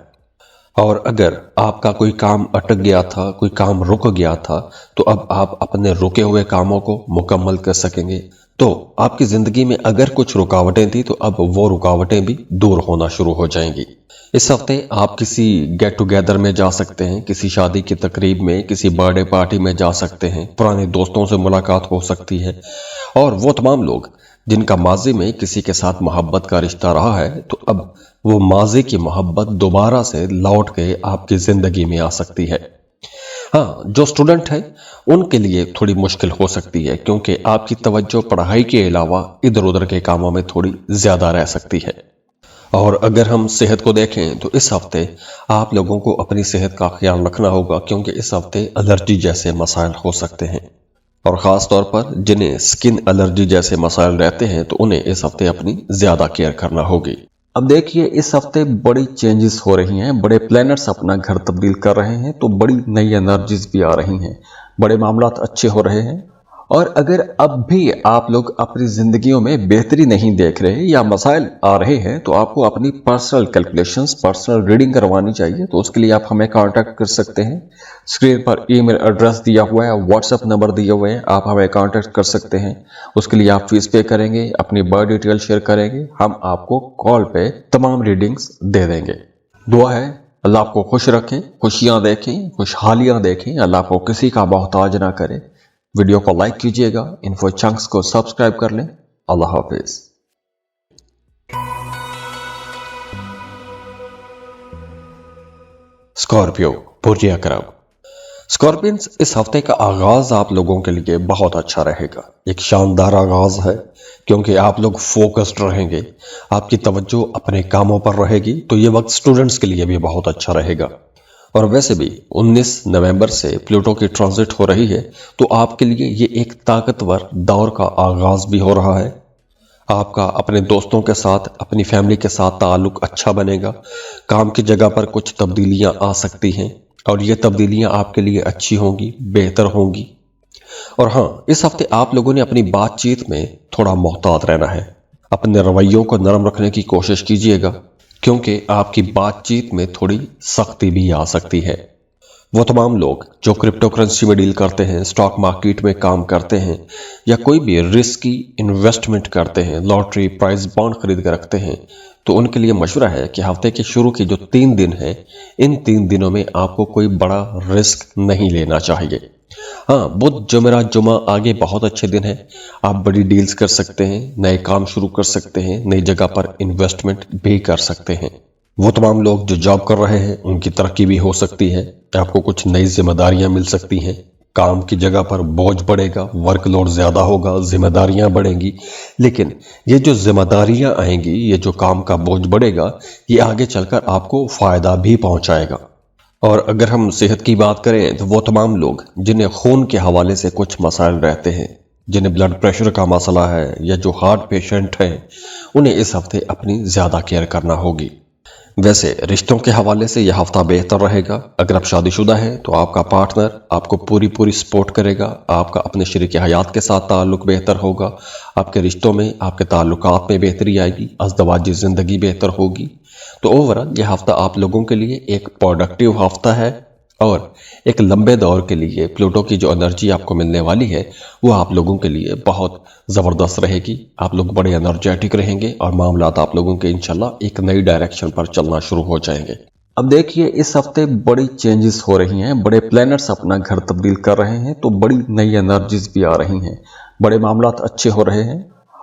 और अगर आपका कोई काम अटक गया था, कोई काम रुक गया था, तो अब आप अपने रुके हुए कामों को मुकम्मल कर सकेंगे। तो आपकी जिंदगी में अगर कुछ रुकावटें थी तो अब वो रुकावटें भी दूर होना शुरू हो जाएंगी। इस हफ्ते आप किसी गेट टुगेदर में जा सकते हैं, किसी शादी की तकरीब में, किसी बर्थडे पार्टी में जा सकते हैं, पुराने दोस्तों से मुलाकात हो सकती है। और वो तमाम लोग जिनका माजी में किसी के साथ मोहब्बत का रिश्ता रहा है, तो अब वो माजी की मोहब्बत दोबारा से लौट के आपकी जिंदगी में आ सकती है। हाँ, जो स्टूडेंट है उनके लिए थोड़ी मुश्किल हो सकती है क्योंकि आपकी तवज्जो पढ़ाई के अलावा इधर उधर के कामों में थोड़ी ज्यादा रह सकती है। और अगर हम सेहत को देखें तो इस हफ्ते आप लोगों को अपनी सेहत का ख्याल रखना होगा क्योंकि इस हफ्ते एलर्जी जैसे मसाइल हो सकते हैं। और ख़ास तौर पर जिन्हें स्किन एलर्जी जैसे मसाइल रहते हैं तो उन्हें इस हफ्ते अपनी ज़्यादा केयर करना होगी। अब देखिए, इस हफ्ते बड़ी चेंजेस हो रही हैं, बड़े प्लैनेट्स अपना घर तब्दील कर रहे हैं, तो बड़ी नई एनर्जीज भी आ रही हैं, बड़े मामलात अच्छे हो रहे हैं। और अगर अब भी आप लोग अपनी जिंदगियों में बेहतरी नहीं देख रहे या मसाइल आ रहे हैं तो आपको अपनी पर्सनल कैलकुलेशंस, पर्सनल रीडिंग करवानी चाहिए। तो उसके लिए आप हमें कांटेक्ट कर सकते हैं। स्क्रीन पर ईमेल एड्रेस दिया हुआ है, व्हाट्सएप नंबर दिए हुए हैं, आप हमें कांटेक्ट कर सकते हैं। उसके लिए आप फीस पे करेंगे, अपनी बर्थ डिटेल शेयर करेंगे, हम आपको कॉल पे तमाम रीडिंग्स दे देंगे। दुआ है अल्लाह आपको खुश रखे, खुशियां देखें, खुशहालियां देखें, अल्लाह आपको किसी का मोहताज ना करे। वीडियो को लाइक कीजिएगा, इन्फो चंक्स को सब्सक्राइब कर लें। अल्लाह हाफिज। स्कॉर्पियो, बुर्ज अकरब। स्कॉर्पियंस, इस हफ्ते का आगाज आप लोगों के लिए बहुत अच्छा रहेगा। एक शानदार आगाज है क्योंकि आप लोग फोकस्ड रहेंगे, आपकी तवज्जो अपने कामों पर रहेगी। तो ये वक्त स्टूडेंट्स के लिए भी बहुत अच्छा रहेगा। और वैसे भी 19 नवंबर से प्लूटो की ट्रांजिट हो रही है, तो आपके लिए ये एक ताकतवर दौर का आगाज भी हो रहा है। آپ کا اپنے دوستوں کے ساتھ، اپنی فیملی کے ساتھ تعلق اچھا بنے گا۔ کام کی جگہ پر کچھ تبدیلیاں آ سکتی ہیں اور یہ تبدیلیاں آپ کے لیے اچھی ہوں گی، بہتر ہوں گی۔ اور ہاں، اس ہفتے آپ لوگوں نے اپنی بات چیت میں تھوڑا محتاط رہنا ہے۔ اپنے رویوں کو نرم رکھنے کی کوشش کیجیے گا، کیونکہ آپ کی بات چیت میں تھوڑی سختی بھی آ سکتی ہے۔ وہ تمام لوگ جو کرپٹو کرنسی میں ڈیل کرتے ہیں، سٹاک مارکیٹ میں کام کرتے ہیں یا کوئی بھی رسکی انویسٹمنٹ کرتے ہیں، لاٹری، پرائز بانڈ خرید کے رکھتے ہیں، تو ان کے لیے مشورہ ہے کہ ہفتے کے شروع کی جو 3 دن ہیں، ان 3 دنوں میں آپ کو کوئی بڑا رسک نہیں لینا چاہیے۔ ہاں، بدھ، جمعرات، جمعہ آگے بہت اچھے دن ہیں۔ آپ بڑی ڈیلز کر سکتے ہیں، نئے کام شروع کر سکتے ہیں، نئی جگہ پر انویسٹمنٹ بھی کر سکتے ہیں۔ وہ تمام لوگ جو جاب کر رہے ہیں، ان کی ترقی بھی ہو سکتی ہے۔ آپ کو کچھ نئی ذمہ داریاں مل سکتی ہیں۔ کام کی جگہ پر بوجھ بڑھے گا، ورک لوڈ زیادہ ہوگا، ذمہ داریاں بڑھیں گی۔ لیکن یہ جو ذمہ داریاں آئیں گی، یہ جو کام کا بوجھ بڑھے گا، یہ آگے چل کر آپ کو فائدہ بھی پہنچائے گا۔ اور اگر ہم صحت کی بات کریں تو وہ تمام لوگ جنہیں خون کے حوالے سے کچھ مسائل رہتے ہیں، جنہیں بلڈ پریشر کا مسئلہ ہے یا جو ہارٹ پیشنٹ ہیں، انہیں اس ہفتے اپنی زیادہ کیئر کرنا ہوگی۔ ویسے رشتوں کے حوالے سے یہ ہفتہ بہتر رہے گا۔ اگر آپ شادی شدہ ہیں تو آپ کا پارٹنر آپ کو پوری سپورٹ کرے گا۔ آپ کا اپنے شریک حیات کے ساتھ تعلق بہتر ہوگا۔ آپ کے رشتوں میں، آپ کے تعلقات میں بہتری آئے گی، ازدواجی زندگی بہتر ہوگی۔ تو اوورآل یہ ہفتہ آپ لوگوں کے لیے ایک پروڈکٹیو ہفتہ ہے، اور ایک لمبے دور کے لیے پلوٹو کی جو انرجی آپ کو ملنے والی ہے، وہ آپ لوگوں کے لیے بہت زبردست رہے گی۔ آپ لوگ بڑے انرجیٹک رہیں گے اور معاملات آپ لوگوں کے انشاءاللہ ایک نئی ڈائریکشن پر چلنا شروع ہو جائیں گے۔ اب دیکھیے، اس ہفتے بڑی چینجز ہو رہی ہیں، بڑے پلانٹس اپنا گھر تبدیل کر رہے ہیں، تو بڑی نئی انرجیز بھی آ رہی ہیں، بڑے معاملات اچھے ہو رہے ہیں۔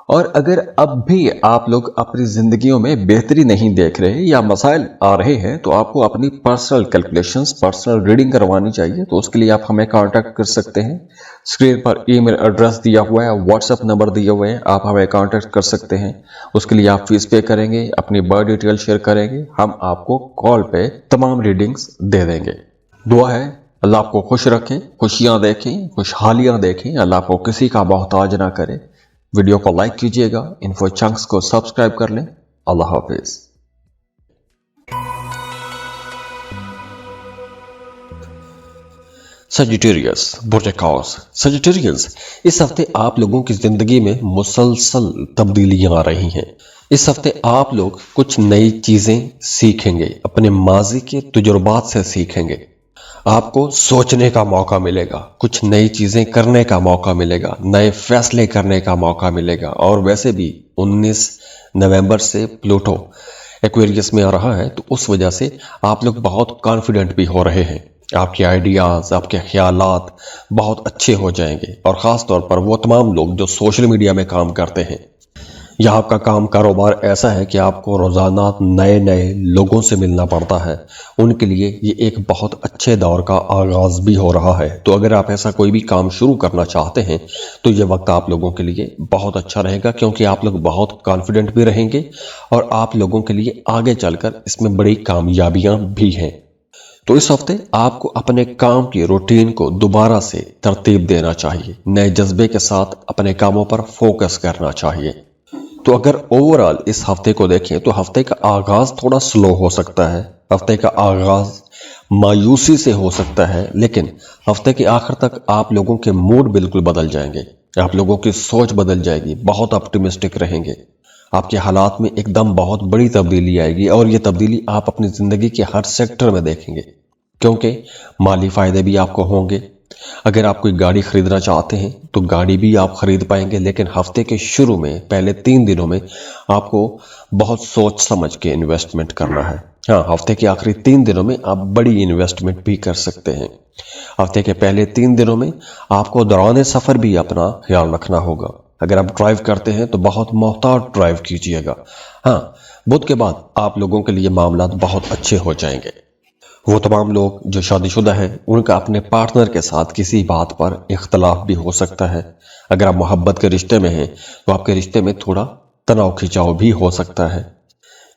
اور اگر اب بھی آپ لوگ اپنی زندگیوں میں بہتری نہیں دیکھ رہے یا مسائل آ رہے ہیں، تو آپ کو اپنی پرسنل کیلکولیشنز، پرسنل ریڈنگ کروانی چاہیے۔ تو اس کے لیے آپ ہمیں کانٹیکٹ کر سکتے ہیں۔ اسکرین پر ای میل ایڈریس دیا ہوا ہے، واٹس ایپ نمبر دیے ہوئے ہیں، آپ ہمیں کانٹیکٹ کر سکتے ہیں۔ اس کے لیے آپ فیس پے کریں گے، اپنی برتھ ڈیٹیل شیئر کریں گے، ہم آپ کو کال پہ تمام ریڈنگز دے دیں گے۔ دعا ہے اللہ آپ کو خوش رکھے، خوشیاں دیکھیں، خوشحالیاں دیکھیں، اللہ آپ کو کسی کا محتاج نہ کرے۔ ویڈیو کو لائک کیجئے گا، انفو چنکس کو سبسکرائب کر لیں۔ اللہ حافظ۔ سیجیٹیریس، برج ہاؤس سیجیٹیریس، اس ہفتے آپ لوگوں کی زندگی میں مسلسل تبدیلیاں آ رہی ہیں۔ اس ہفتے آپ لوگ کچھ نئی چیزیں سیکھیں گے، اپنے ماضی کے تجربات سے سیکھیں گے۔ آپ کو سوچنے کا موقع ملے گا، کچھ نئی چیزیں کرنے کا موقع ملے گا، نئے فیصلے کرنے کا موقع ملے گا۔ اور ویسے بھی 19 نومبر سے پلوٹو ایکویریس میں آ رہا ہے، تو اس وجہ سے آپ لوگ بہت کانفیڈنٹ بھی ہو رہے ہیں۔ آپ کے آئیڈیاز، آپ کے خیالات بہت اچھے ہو جائیں گے۔ اور خاص طور پر وہ تمام لوگ جو سوشل میڈیا میں کام کرتے ہیں، یا آپ کا کام کاروبار ایسا ہے کہ آپ کو روزانہ نئے لوگوں سے ملنا پڑتا ہے، ان کے لیے یہ ایک بہت اچھے دور کا آغاز بھی ہو رہا ہے۔ تو اگر آپ ایسا کوئی بھی کام شروع کرنا چاہتے ہیں تو یہ وقت آپ لوگوں کے لیے بہت اچھا رہے گا، کیونکہ آپ لوگ بہت کانفیڈنٹ بھی رہیں گے اور آپ لوگوں کے لیے آگے چل کر اس میں بڑی کامیابیاں بھی ہیں۔ تو اس ہفتے آپ کو اپنے کام کی روٹین کو دوبارہ سے ترتیب دینا چاہیے، نئے جذبے کے ساتھ اپنے کاموں پر فوکس کرنا چاہیے۔ تو اگر اوورآل اس ہفتے کو دیکھیں تو ہفتے کا آغاز تھوڑا سلو ہو سکتا ہے، ہفتے کا آغاز مایوسی سے ہو سکتا ہے، لیکن ہفتے کے آخر تک آپ لوگوں کے موڈ بالکل بدل جائیں گے، آپ لوگوں کی سوچ بدل جائے گی، بہت آپٹیمسٹک رہیں گے۔ آپ کے حالات میں ایک دم بہت بڑی تبدیلی آئے گی، اور یہ تبدیلی آپ اپنی زندگی کے ہر سیکٹر میں دیکھیں گے، کیونکہ مالی فائدے بھی آپ کو ہوں گے۔ اگر آپ کوئی گاڑی خریدنا چاہتے ہیں تو گاڑی بھی آپ خرید پائیں گے، لیکن ہفتے کے شروع میں پہلے 3 دنوں میں آپ کو بہت سوچ سمجھ کے انویسٹمنٹ کرنا ہے۔ ہاں، ہفتے کے آخری 3 دنوں میں آپ بڑی انویسٹمنٹ بھی کر سکتے ہیں۔ ہفتے کے پہلے 3 دنوں میں آپ کو دوران سفر بھی اپنا خیال رکھنا ہوگا۔ اگر آپ ڈرائیو کرتے ہیں تو بہت محتاط ڈرائیو کیجیے گا۔ ہاں، بدھ کے بعد آپ لوگوں کے لیے معاملات بہت اچھے ہو جائیں گے۔ وہ تمام لوگ جو شادی شدہ ہیں، ان کا اپنے پارٹنر کے ساتھ کسی بات پر اختلاف بھی ہو سکتا ہے۔ اگر آپ محبت کے رشتے میں ہیں تو آپ کے رشتے میں تھوڑا تناؤ کھینچاؤ بھی ہو سکتا ہے،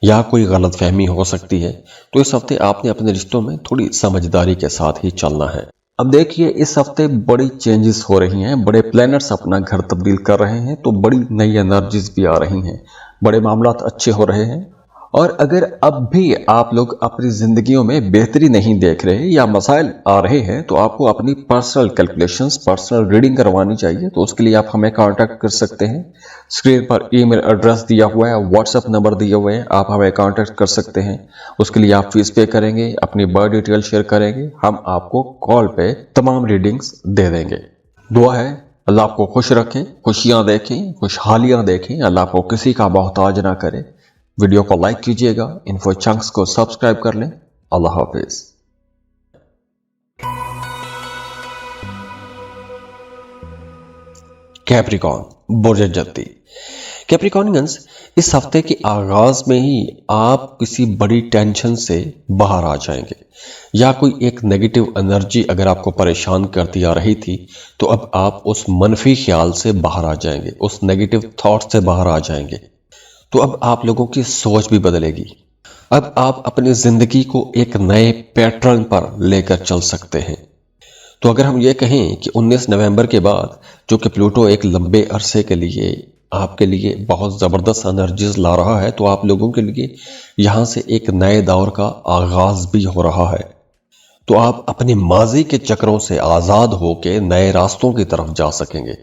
یا کوئی غلط فہمی ہو سکتی ہے۔ تو اس ہفتے آپ نے اپنے رشتوں میں تھوڑی سمجھداری کے ساتھ ہی چلنا ہے۔ अब देखिए इस हफ्ते बड़ी चेंजेस हो रही हैं, बड़े प्लैनेट्स अपना घर तब्दील कर रहे हैं, तो बड़ी नई एनर्जीज भी आ रही हैं, बड़े मामलात अच्छे हो रहे हैं। और अगर अब भी आप लोग अपनी जिंदगियों में बेहतरी नहीं देख रहे या मसाइल आ रहे हैं, तो आपको अपनी पर्सनल कैलकुलेशंस, पर्सनल रीडिंग करवानी चाहिए। तो उसके लिए आप हमें कांटेक्ट कर सकते हैं। स्क्रीन पर ईमेल एड्रेस दिया हुआ है, व्हाट्सएप नंबर दिए हुए हैं, आप हमें कांटेक्ट कर सकते हैं। उसके लिए आप फीस पे करेंगे, अपनी बर्थ डिटेल शेयर करेंगे, हम आपको कॉल पे तमाम रीडिंग्स दे देंगे। दुआ है अल्लाह आपको खुश रखें, खुशियां देखें, खुशहालियां देखें, अल्लाह आपको किसी का मोहताज ना करे। वीडियो को लाइक कीजिएगा, इन्फो चंक्स को सब्सक्राइब कर लें। अल्लाह हाफिज। कैप्रिकॉर्न बुर्ज जल्दी। कैप्रिकॉर्नियंस, इस हफ्ते के आगाज में ही आप किसी बड़ी टेंशन से बाहर आ जाएंगे, या कोई एक नेगेटिव एनर्जी अगर आपको परेशान करती आ रही थी, तो अब आप उस मनफी ख्याल से बाहर आ जाएंगे, उस नेगेटिव थॉट से बाहर आ जाएंगे। तो अब आप लोगों की सोच भी बदलेगी। अब आप अपनी जिंदगी को एक नए पैटर्न पर लेकर चल सकते हैं। तो अगर हम ये कहें कि 19 नवंबर के बाद जो कि प्लूटो एक लंबे अरसे के लिए आपके लिए बहुत ज़बरदस्त एनर्जीज ला रहा है, तो आप लोगों के लिए यहाँ से एक नए दौर का आगाज भी हो रहा है। तो आप अपने माजी के चक्रों से आज़ाद होकर नए रास्तों की तरफ जा सकेंगे।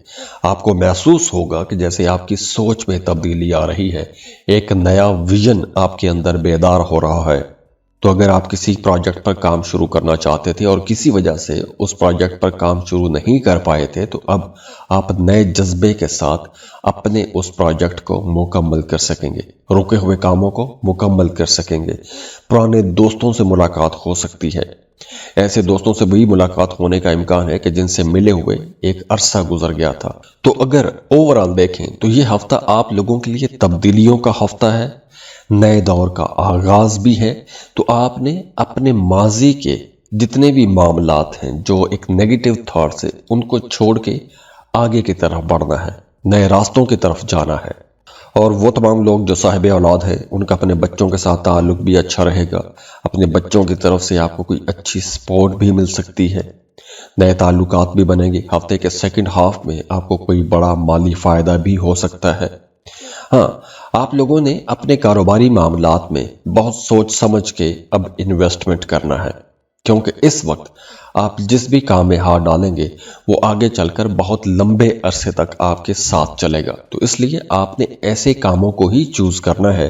आपको महसूस होगा कि जैसे आपकी सोच में तब्दीली आ रही है, एक नया विजन आपके अंदर बेदार हो रहा है। तो अगर आप किसी प्रोजेक्ट पर काम शुरू करना चाहते थे और किसी वजह से उस प्रोजेक्ट पर काम शुरू नहीं कर पाए थे, तो अब आप नए जज्बे के साथ अपने उस प्रोजेक्ट को मुकम्मल कर सकेंगे, रुके हुए कामों को मुकम्मल कर सकेंगे। पुराने दोस्तों से मुलाकात हो सकती है। ऐसे दोस्तों से भी मुलाकात होने का इम्कान है कि जिनसे मिले हुए एक अरसा गुजर गया था। तो अगर ओवरऑल देखें तो ये हफ्ता आप लोगों के लिए तब्दीलियों का हफ्ता है, नए दौर का आगाज भी है। तो आपने अपने माजी के जितने भी मामलात हैं जो एक नेगेटिव थॉट से, उनको छोड़ के आगे की तरफ बढ़ना है, नए रास्तों की तरफ जाना है। और वो तमाम लोग जो साहिब औलाद हैं, उनका अपने बच्चों के साथ ताल्लुक भी अच्छा रहेगा। अपने बच्चों की तरफ से आपको कोई अच्छी सपोर्ट भी मिल सकती है, नए ताल्लुकात भी बनेंगे। हफ्ते के सेकंड हाफ में आपको कोई बड़ा माली फायदा भी हो सकता है। हाँ, आप लोगों ने अपने कारोबारी मामलात में बहुत सोच समझ के अब इन्वेस्टमेंट करना है, क्योंकि इस वक्त आप जिस भी काम में हाथ डालेंगे वो आगे चलकर बहुत लंबे अरसे तक आपके साथ चलेगा। तो इसलिए आपने ऐसे कामों को ही चूज करना है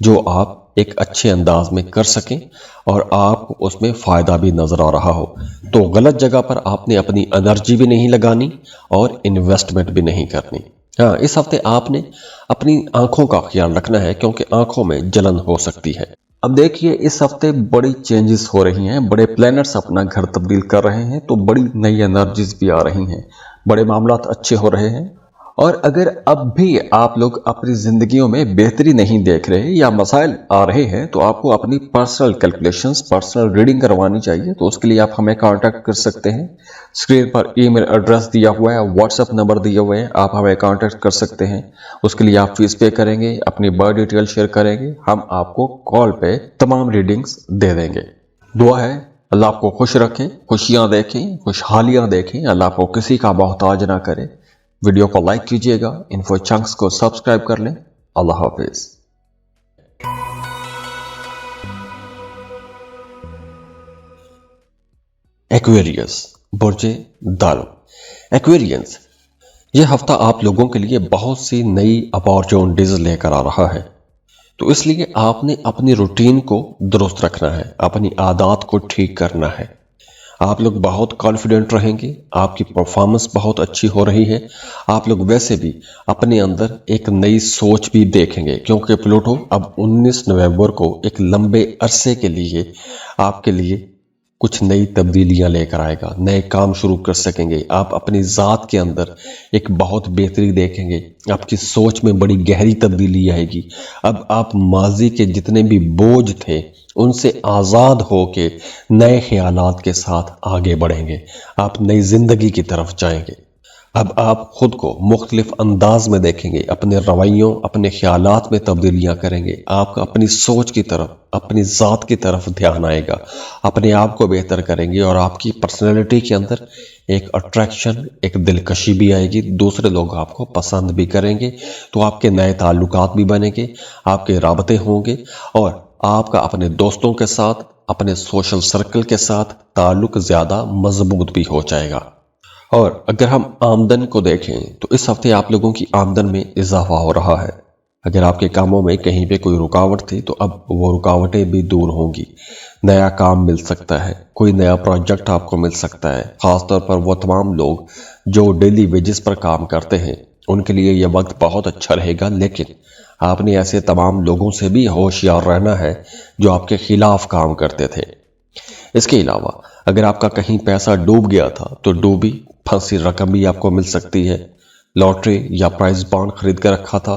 जो आप एक अच्छे अंदाज में कर सकें और आपको उसमें फ़ायदा भी नज़र आ रहा हो। तो गलत जगह पर आपने अपनी एनर्जी भी नहीं लगानी और इन्वेस्टमेंट भी नहीं करनी। हाँ, इस हफ्ते आपने अपनी आंखों का ख्याल रखना है, क्योंकि आंखों में जलन हो सकती है। अब देखिए इस हफ्ते बड़ी चेंजेस हो रही हैं, बड़े प्लैनेट्स अपना घर तब्दील कर रहे हैं, तो बड़ी नई एनर्जीज भी आ रही हैं, बड़े मामलात अच्छे हो रहे हैं। और अगर अब भी आप लोग अपनी जिंदगियों में बेहतरी नहीं देख रहे या मसाइल आ रहे हैं, तो आपको अपनी पर्सनल कैलकुलेशंस, पर्सनल रीडिंग करवानी चाहिए। तो उसके लिए आप हमें कांटेक्ट कर सकते हैं। स्क्रीन पर ईमेल एड्रेस दिया हुआ है, व्हाट्सएप नंबर दिए हुए हैं, आप हमें कांटेक्ट कर सकते हैं। उसके लिए आप फीस पे करेंगे, अपनी बर्थ डिटेल शेयर करेंगे, हम आपको कॉल पे तमाम रीडिंग्स दे देंगे। दुआ है अल्लाह आपको खुश रखें, खुशियां देखें, खुशहालियां देखें, अल्लाह आपको किसी का मोहताज ना करे। वीडियो को लाइक कीजिएगा, इन्फो चंक्स को सब्सक्राइब कर लें। अल्लाह हाफिज। एक्वेरियस बुर्ज दारू। एक्वेरियंस, यह हफ्ता आप लोगों के लिए बहुत सी नई अपॉर्चुनिटीज लेकर आ रहा है। तो इसलिए आपने अपनी रूटीन को दुरुस्त रखना है, अपनी आदत को ठीक करना है। आप लोग बहुत कॉन्फिडेंट रहेंगे, आपकी परफॉर्मेंस बहुत अच्छी हो रही है। आप लोग वैसे भी अपने अंदर एक नई सोच भी देखेंगे, क्योंकि प्लूटो अब 19 नवंबर को एक लंबे अरसे के लिए आपके लिए कुछ नई तब्दीलियां लेकर आएगा, नए काम शुरू कर सकेंगे। आप अपनी ज़ात के अंदर एक बहुत बेहतरी देखेंगे, आपकी सोच में बड़ी गहरी तब्दीली आएगी। अब आप माजी के जितने भी बोझ थे उनसे आज़ाद होके नए ख्यालात के साथ आगे बढ़ेंगे, आप नई जिंदगी की तरफ जाएंगे। अब आप खुद को मुख्तलिफ अंदाज में देखेंगे, अपने रवैयों, अपने ख्यालात में तब्दीलियां करेंगे, आपका अपनी सोच की तरफ, अपनी ज़ात की तरफ ध्यान आएगा, अपने आप को बेहतर करेंगे और आपकी पर्सनैलिटी के अंदर एक अट्रैक्शन, एक दिलकशी भी आएगी, दूसरे लोग आपको पसंद भी करेंगे, तो आपके नए ताल्लुकात भी बनेंगे, आपके राबते होंगे और आपका अपने दोस्तों के साथ, अपने सोशल सर्कल के साथ ताल्लुक ज़्यादा मजबूत भी हो जाएगा। और अगर हम आमदन को देखें तो इस हफ्ते आप लोगों की आमदन में इजाफा हो रहा है। अगर आपके कामों में कहीं पे कोई रुकावट थी तो अब वो रुकावटें भी दूर होंगी, नया काम मिल सकता है, कोई नया प्रोजेक्ट आपको मिल सकता है। खासतौर पर वो तमाम लोग जो डेली वेजेस पर काम करते हैं उनके लिए यह वक्त बहुत अच्छा रहेगा, लेकिन आपने ऐसे तमाम लोगों से भी होशियार रहना है जो आपके खिलाफ काम करते थे। इसके अलावा अगर आपका कहीं पैसा डूब गया था तो डूबी फंसी रकम भी आपको मिल सकती है। लॉटरी या प्राइज बॉन्ड खरीद कर रखा था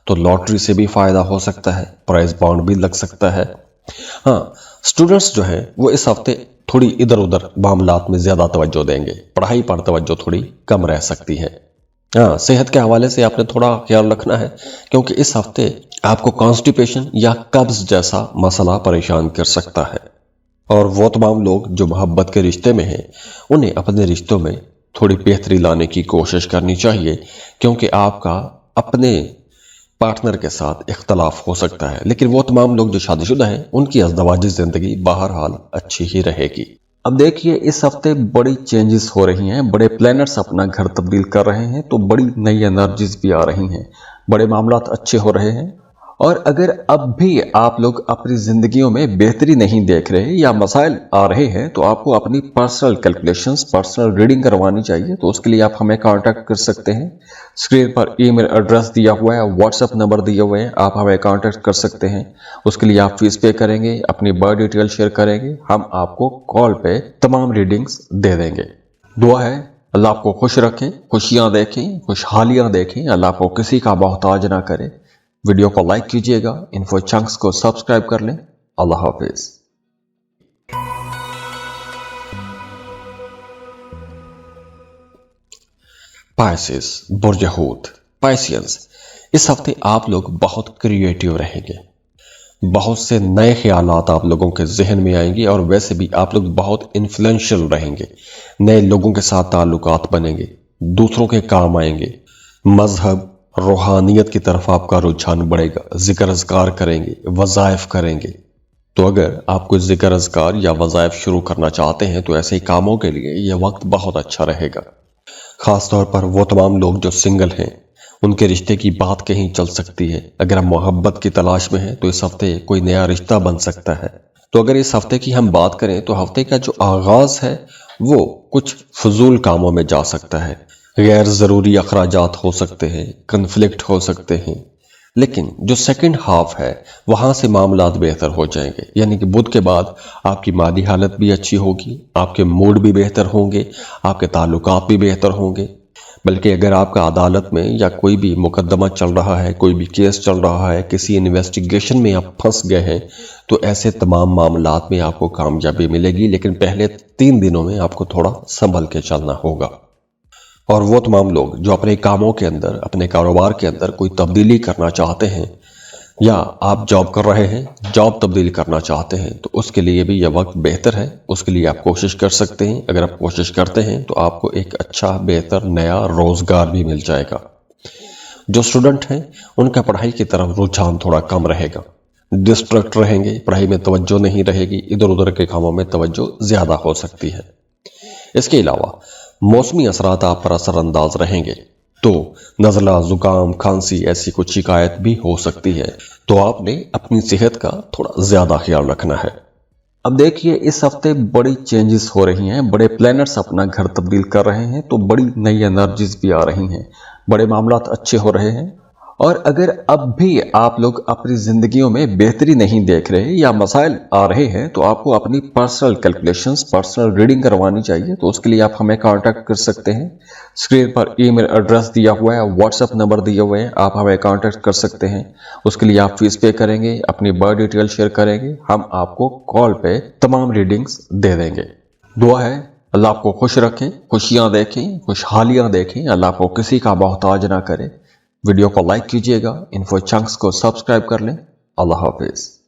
तो लॉटरी से भी फायदा हो सकता है, प्राइज बॉन्ड भी लग सकता है। हाँ, स्टूडेंट्स जो हैं वो इस हफ्ते थोड़ी इधर उधर मामलात में ज्यादा तवज्जो देंगे, पढ़ाई पर तवज्जो थोड़ी कम रह सकती है। हाँ, सेहत के हवाले से आपने थोड़ा ख्याल रखना है क्योंकि इस हफ्ते आपको कॉन्स्टिपेशन या कब्ज जैसा मसला परेशान कर सकता है। और वो तमाम लोग जो मोहब्बत के रिश्ते में हैं उन्हें अपने रिश्तों में थोड़ी बेहतरी लाने की कोशिश करनी चाहिए क्योंकि आपका अपने पार्टनर के साथ इख्तलाफ हो सकता है, लेकिन वो तमाम लोग जो शादीशुदा हैं उनकी अज़दवाजी ज़िंदगी बहरहाल अच्छी ही रहेगी। अब देखिए, इस हफ्ते बड़ी चेंजेस हो रही हैं, बड़े प्लैनेट्स अपना घर तब्दील कर रहे हैं, तो बड़ी नई एनर्जीज भी आ रही हैं, बड़े मामलात अच्छे हो रहे हैं। और अगर अब भी आप लोग अपनी जिंदगियों में बेहतरी नहीं देख रहे या मसाइल आ रहे हैं तो आपको अपनी पर्सनल कैलकुलेशंस, पर्सनल रीडिंग करवानी चाहिए। तो उसके लिए आप हमें कांटेक्ट कर सकते हैं। स्क्रीन पर ईमेल एड्रेस दिया हुआ है, व्हाट्सएप नंबर दिए हुए हैं, आप हमें कांटेक्ट कर सकते हैं। उसके लिए आप फीस पे करेंगे, अपनी बर्थ डिटेल शेयर करेंगे, हम आपको कॉल पे तमाम रीडिंग्स दे देंगे। दुआ है अल्लाह आपको खुश रखें, खुशियां देखें, खुशहालियां देखें, अल्लाह आपको किसी का मोहताज ना करे। वीडियो को लाइक कीजिएगा, इन्फो चंक्स को सब्सक्राइब कर लें। अल्लाह हाफिज। पाइसेस, बुर्ज हूत, पाइसियंस, इस हफ्ते आप लोग बहुत क्रिएटिव रहेंगे, बहुत से नए ख्यालात आप लोगों के जहन में आएंगे और वैसे भी आप लोग बहुत इन्फ्लुएंशियल रहेंगे, नए लोगों के साथ ताल्लुकात बनेंगे, दूसरों के काम आएंगे, मजहब, रूहानियत की तरफ आपका रुझान बढ़ेगा, जिक्र अज़कार करेंगे, वज़ाइफ करेंगे। तो अगर आप कोई जिक्र अज़कार या वज़ाइफ शुरू करना चाहते हैं तो ऐसे कामों के लिए यह वक्त बहुत अच्छा रहेगा। खास तौर पर वो तमाम लोग जो सिंगल हैं उनके रिश्ते की बात कहीं चल सकती है। अगर हम मोहब्बत की तलाश में हैं तो इस हफ्ते कोई नया रिश्ता बन सकता है। तो अगर इस हफ्ते की हम बात करें तो हफ्ते का जो आगाज है वो कुछ फजूल कामों में जा सकता है, गैर ज़रूरी अखराजात हो सकते हैं, कन्फ्लिक्ट हो सकते हैं, लेकिन जो सेकंड हाफ है वहां से मामलात बेहतर हो जाएंगे। यानी कि बुध के बाद आपकी मादी हालत भी अच्छी होगी, आपके मूड भी बेहतर होंगे, आपके ताल्लुकात भी बेहतर होंगे। बल्कि अगर आपका अदालत में या कोई भी मुकदमा चल रहा है, कोई भी केस चल रहा है, किसी इन्वेस्टिगेशन में आप फंस गए हैं तो ऐसे तमाम मामलात में आपको कामयाबी मिलेगी, लेकिन पहले 3 दिनों में आपको थोड़ा संभल के चलना होगा। और वो तमाम लोग जो अपने कामों के अंदर, अपने कारोबार के अंदर कोई तब्दीली करना चाहते हैं या आप जॉब कर रहे हैं, जॉब तब्दील करना चाहते हैं, तो उसके लिए भी यह वक्त बेहतर है। उसके लिए आप कोशिश कर सकते हैं। अगर आप कोशिश करते हैं तो आपको एक अच्छा बेहतर नया रोजगार भी मिल जाएगा। जो स्टूडेंट हैं उनका पढ़ाई की तरफ रुझान थोड़ा कम रहेगा, डिस्ट्रैक्ट रहेंगे, पढ़ाई में तवज्जो नहीं रहेगी, इधर उधर के कामों में तवज्जो ज्यादा हो सकती है। इसके अलावा मौसमी असरात आप पर असरअंदाज रहेंगे तो नज़ला, जुकाम, खांसी ऐसी कुछ शिकायत भी हो सकती है। तो आपने अपनी सेहत का थोड़ा ज्यादा ख्याल रखना है। अब देखिए, इस हफ्ते बड़ी चेंजेस हो रही हैं, बड़े प्लैनेट्स अपना घर तब्दील कर रहे हैं, तो बड़ी नई एनर्जीज भी आ रही हैं, बड़े मामलात अच्छे हो रहे हैं। और अगर अब भी आप लोग अपनी जिंदगियों में बेहतरी नहीं देख रहे या मसाइल आ रहे हैं तो आपको अपनी पर्सनल कैलकुलेशंस, पर्सनल रीडिंग करवानी चाहिए। तो उसके लिए आप हमें कांटेक्ट कर सकते हैं। स्क्रीन पर ईमेल एड्रेस दिया हुआ है, व्हाट्सएप नंबर दिए हुए हैं, आप हमें कांटेक्ट कर सकते हैं। उसके लिए आप फीस पे करेंगे, अपनी बर्थ डिटेल शेयर करेंगे, हम आपको कॉल पे तमाम रीडिंग्स दे देंगे। दुआ है اللہ آپ کو خوش رکھے، خوشیاں دیکھیں، خوشحالیاں دیکھیں، اللہ آپ کو کسی کا محتاج نہ کرے۔ ویڈیو کو لائک کیجئے گا، انفو چنکس کو سبسکرائب کر لیں۔ اللہ حافظ۔